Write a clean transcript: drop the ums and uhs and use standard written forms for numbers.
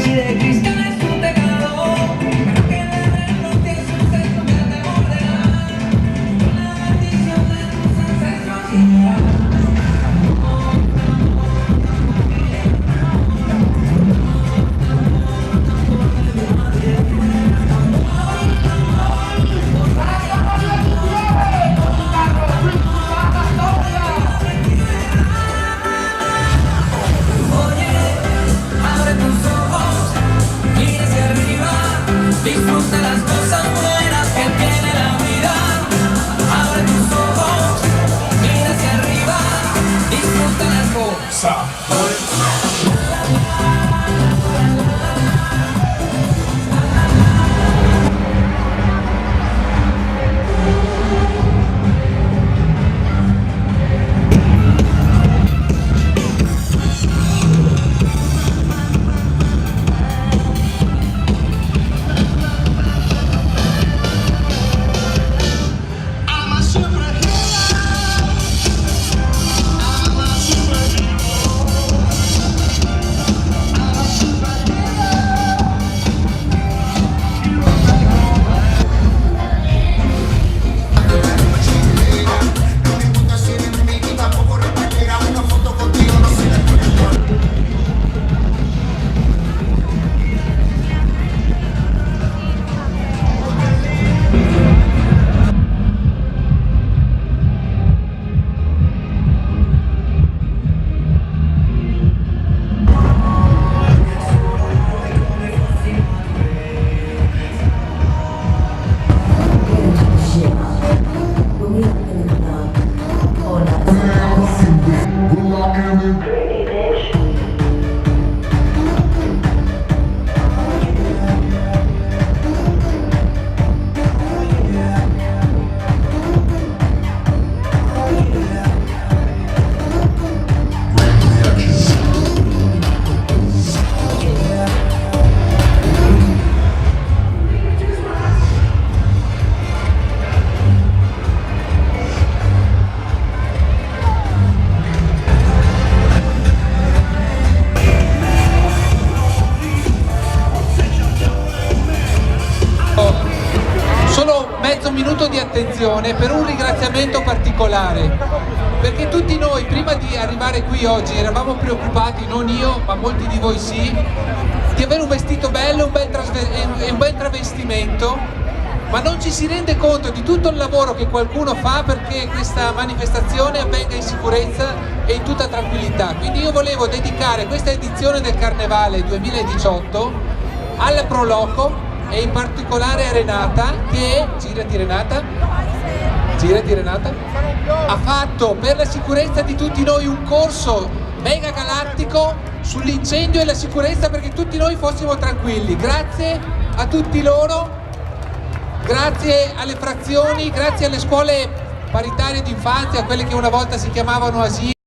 Si de cristal es un pecado, pero que la red no tiene su sexo que te morderá. Con la maldición de tus ancestros y ya. Disfruta las cosas buenas que tiene la vida. Abre tus ojos, mira hacia arriba, disfruta las cosas. Mezzo minuto di attenzione per un ringraziamento particolare, perché tutti noi prima di arrivare qui oggi eravamo preoccupati, non io ma molti di voi sì, di avere un vestito bello e un bel travestimento, ma non ci si rende conto di tutto il lavoro che qualcuno fa perché questa manifestazione avvenga in sicurezza e in tutta tranquillità. Quindi io volevo dedicare questa edizione del Carnevale 2018 alla Pro Loco e in particolare a Renata che, girati Renata, ha fatto per la sicurezza di tutti noi un corso mega galattico sull'incendio e la sicurezza perché tutti noi fossimo tranquilli. Grazie a tutti loro, grazie alle frazioni, grazie alle scuole paritarie d'infanzia, quelle che una volta si chiamavano asili.